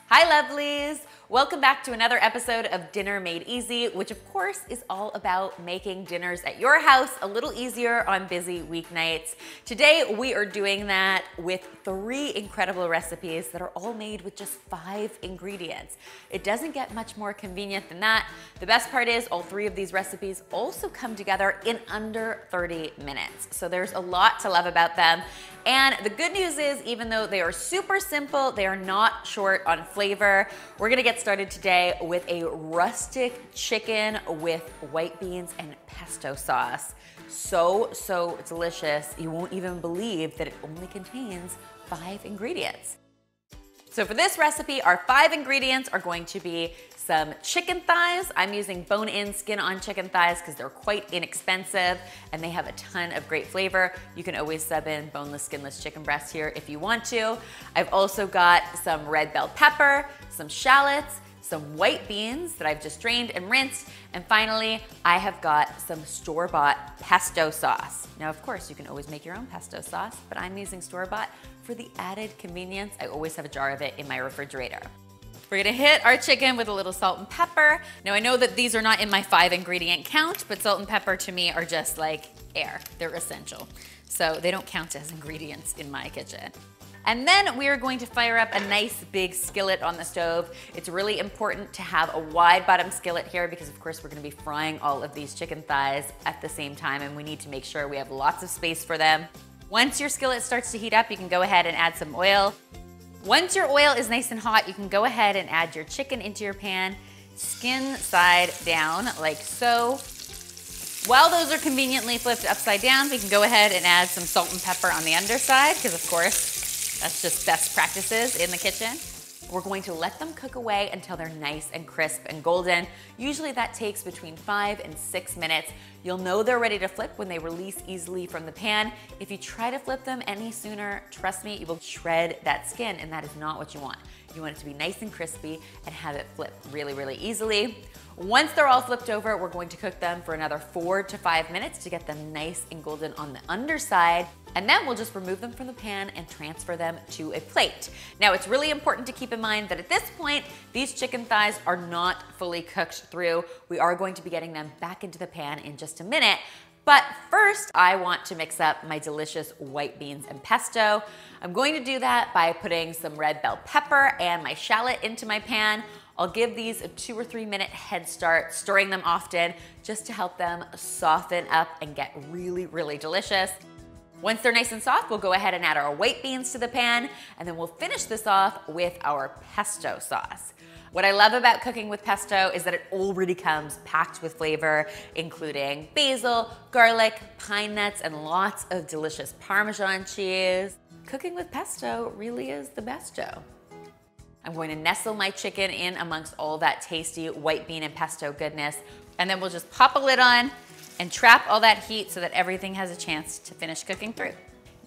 Hi lovelies! Welcome back to another episode of Dinner Made Easy, which of course is all about making dinners at your house a little easier on busy weeknights. Today we are doing that with 3 incredible recipes that are all made with just 5 ingredients. It doesn't get much more convenient than that. The best part is all 3 of these recipes also come together in under 30 minutes. So there's a lot to love about them. And the good news is, even though they are super simple, they are not short on flavor. We're gonna get started today with a rustic chicken with white beans and pesto sauce. So delicious, you won't even believe that it only contains 5 ingredients. So for this recipe, our 5 ingredients are going to be some chicken thighs. I'm using bone-in, skin-on chicken thighs because they're quite inexpensive and they have a ton of great flavor. You can always sub in boneless, skinless chicken breasts here if you want to. I've also got some red bell pepper, some shallots, some white beans that I've just drained and rinsed, and finally, I have got some store-bought pesto sauce. Now, of course, you can always make your own pesto sauce, but I'm using store-bought for the added convenience. I always have a jar of it in my refrigerator. We're gonna hit our chicken with a little salt and pepper. Now, I know that these are not in my 5 ingredient count, but salt and pepper to me are just like air. They're essential. So they don't count as ingredients in my kitchen. And then we are going to fire up a nice big skillet on the stove. It's really important to have a wide bottom skillet here because of course we're gonna be frying all of these chicken thighs at the same time and we need to make sure we have lots of space for them. Once your skillet starts to heat up, you can go ahead and add some oil. Once your oil is nice and hot, you can go ahead and add your chicken into your pan, skin side down like so. While those are conveniently flipped upside down, we can go ahead and add some salt and pepper on the underside because of course, that's just best practices in the kitchen. We're going to let them cook away until they're nice and crisp and golden. Usually that takes between 5 and 6 minutes. You'll know they're ready to flip when they release easily from the pan. If you try to flip them any sooner, trust me, you will shred that skin and that is not what you want. You want it to be nice and crispy and have it flip really easily. Once they're all flipped over, we're going to cook them for another 4 to 5 minutes to get them nice and golden on the underside. And then we'll just remove them from the pan and transfer them to a plate. Now, it's really important to keep in mind that at this point, these chicken thighs are not fully cooked through. We are going to be getting them back into the pan in just a minute. But first, I want to mix up my delicious white beans and pesto. I'm going to do that by putting some red bell pepper and my shallot into my pan. I'll give these a 2 or 3 minute head start, stirring them often just to help them soften up and get really delicious. Once they're nice and soft, we'll go ahead and add our white beans to the pan, and then we'll finish this off with our pesto sauce. What I love about cooking with pesto is that it already comes packed with flavor, including basil, garlic, pine nuts, and lots of delicious Parmesan cheese. Cooking with pesto really is the best dough. I'm going to nestle my chicken in amongst all that tasty white bean and pesto goodness, and then we'll just pop a lid on and trap all that heat so that everything has a chance to finish cooking through.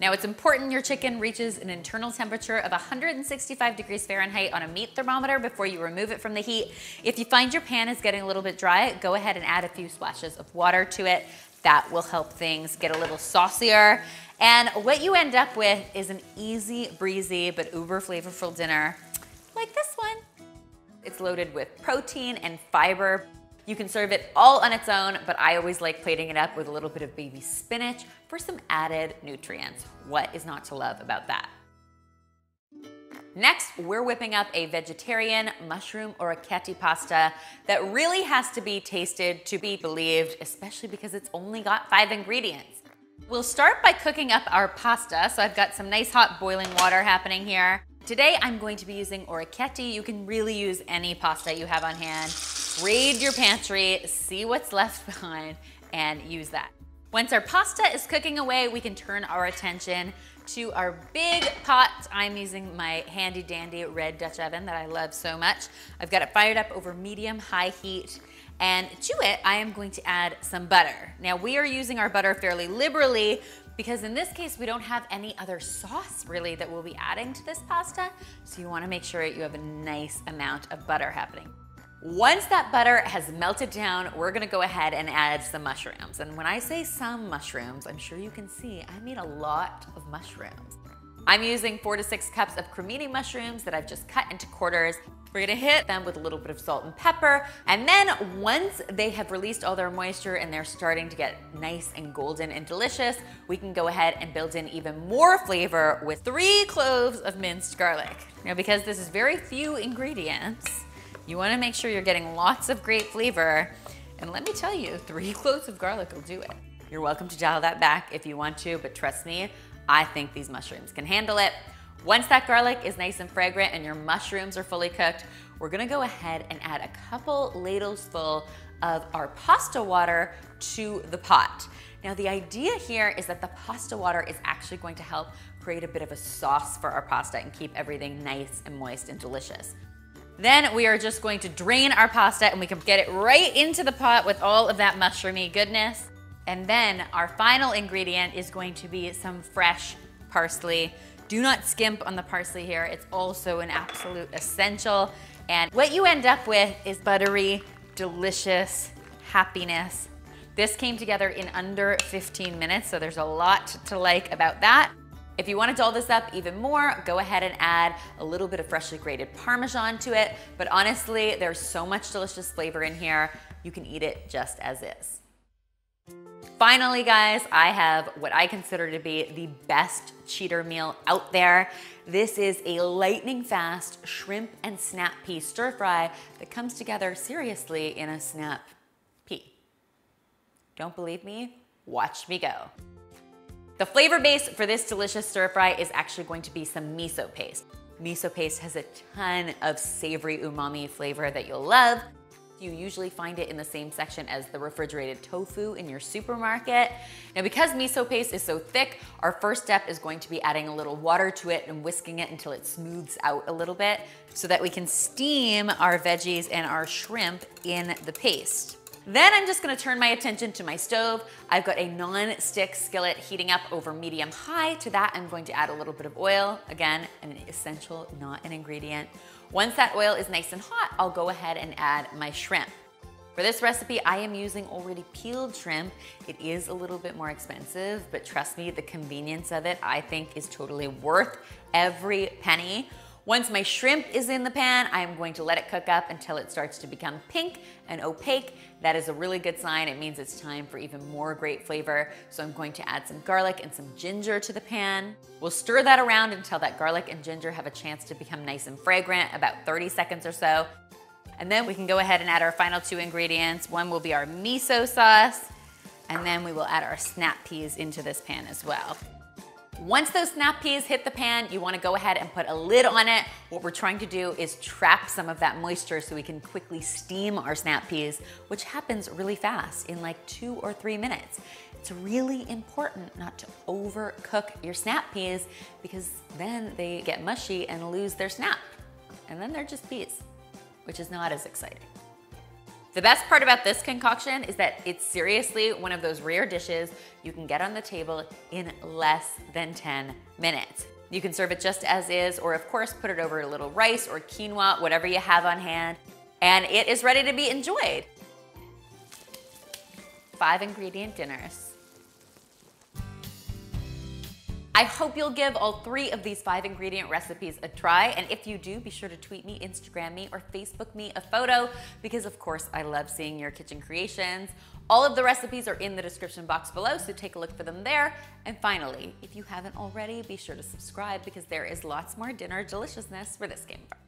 Now, it's important your chicken reaches an internal temperature of 165 degrees Fahrenheit on a meat thermometer before you remove it from the heat. If you find your pan is getting a little bit dry, go ahead and add a few splashes of water to it. That will help things get a little saucier. And what you end up with is an easy breezy but uber flavorful dinner like this one. It's loaded with protein and fiber. You can serve it all on its own, but I always like plating it up with a little bit of baby spinach for some added nutrients. What is not to love about that? Next, we're whipping up a vegetarian mushroom orecchiette pasta that really has to be tasted to be believed, especially because it's only got 5 ingredients. We'll start by cooking up our pasta. So I've got some nice hot boiling water happening here. Today, I'm going to be using orecchiette. You can really use any pasta you have on hand. Raid your pantry, see what's left behind, and use that. Once our pasta is cooking away, we can turn our attention to our big pot. I'm using my handy dandy red Dutch oven that I love so much. I've got it fired up over medium-high heat, and to it, I am going to add some butter. Now, we are using our butter fairly liberally because in this case, we don't have any other sauce really that we'll be adding to this pasta, so you wanna make sure you have a nice amount of butter happening. Once that butter has melted down, we're gonna go ahead and add some mushrooms. And when I say some mushrooms, I'm sure you can see I made a lot of mushrooms. I'm using 4 to 6 cups of cremini mushrooms that I've just cut into quarters. We're gonna hit them with a little bit of salt and pepper, and then once they have released all their moisture and they're starting to get nice and golden and delicious, we can go ahead and build in even more flavor with 3 cloves of minced garlic. Now, because this is very few ingredients, you wanna make sure you're getting lots of great flavor, and let me tell you, 3 cloves of garlic will do it. You're welcome to dial that back if you want to, but trust me, I think these mushrooms can handle it. Once that garlic is nice and fragrant and your mushrooms are fully cooked, we're gonna go ahead and add a couple ladles full of our pasta water to the pot. Now, the idea here is that the pasta water is actually going to help create a bit of a sauce for our pasta and keep everything nice and moist and delicious. Then we are just going to drain our pasta and we can get it right into the pot with all of that mushroomy goodness. And then our final ingredient is going to be some fresh parsley. Do not skimp on the parsley here. It's also an absolute essential. And what you end up with is buttery, delicious happiness. This came together in under 15 minutes, so there's a lot to like about that. If you want to doll this up even more, go ahead and add a little bit of freshly grated Parmesan to it. But honestly, there's so much delicious flavor in here, you can eat it just as is. Finally, guys, I have what I consider to be the best cheater meal out there. This is a lightning fast shrimp and snap pea stir fry that comes together seriously in a snap pea. Don't believe me? Watch me go. The flavor base for this delicious stir fry is actually going to be some miso paste. Miso paste has a ton of savory umami flavor that you'll love. You usually find it in the same section as the refrigerated tofu in your supermarket. Now, because miso paste is so thick, our first step is going to be adding a little water to it and whisking it until it smooths out a little bit so that we can steam our veggies and our shrimp in the paste. Then I'm just gonna turn my attention to my stove. I've got a non-stick skillet heating up over medium-high. To that, I'm going to add a little bit of oil. Again, an essential, not an ingredient. Once that oil is nice and hot, I'll go ahead and add my shrimp. For this recipe, I am using already peeled shrimp. It is a little bit more expensive, but trust me, the convenience of it, I think, is totally worth every penny. Once my shrimp is in the pan, I am going to let it cook up until it starts to become pink and opaque. That is a really good sign. It means it's time for even more great flavor. So I'm going to add some garlic and some ginger to the pan. We'll stir that around until that garlic and ginger have a chance to become nice and fragrant, about 30 seconds or so. And then we can go ahead and add our final 2 ingredients. One will be our miso sauce, and then we will add our snap peas into this pan as well. Once those snap peas hit the pan, you wanna go ahead and put a lid on it. What we're trying to do is trap some of that moisture so we can quickly steam our snap peas, which happens really fast in like 2 or 3 minutes. It's really important not to overcook your snap peas because then they get mushy and lose their snap. And then they're just peas, which is not as exciting. The best part about this concoction is that it's seriously one of those rare dishes you can get on the table in less than 10 minutes. You can serve it just as is, or of course, put it over a little rice or quinoa, whatever you have on hand, and it is ready to be enjoyed. 5 ingredient dinners. I hope you'll give all 3 of these 5 ingredient recipes a try, and if you do, be sure to tweet me, Instagram me, or Facebook me a photo, because of course I love seeing your kitchen creations. All of the recipes are in the description box below, so take a look for them there. And finally, if you haven't already, be sure to subscribe because there is lots more dinner deliciousness where this came from.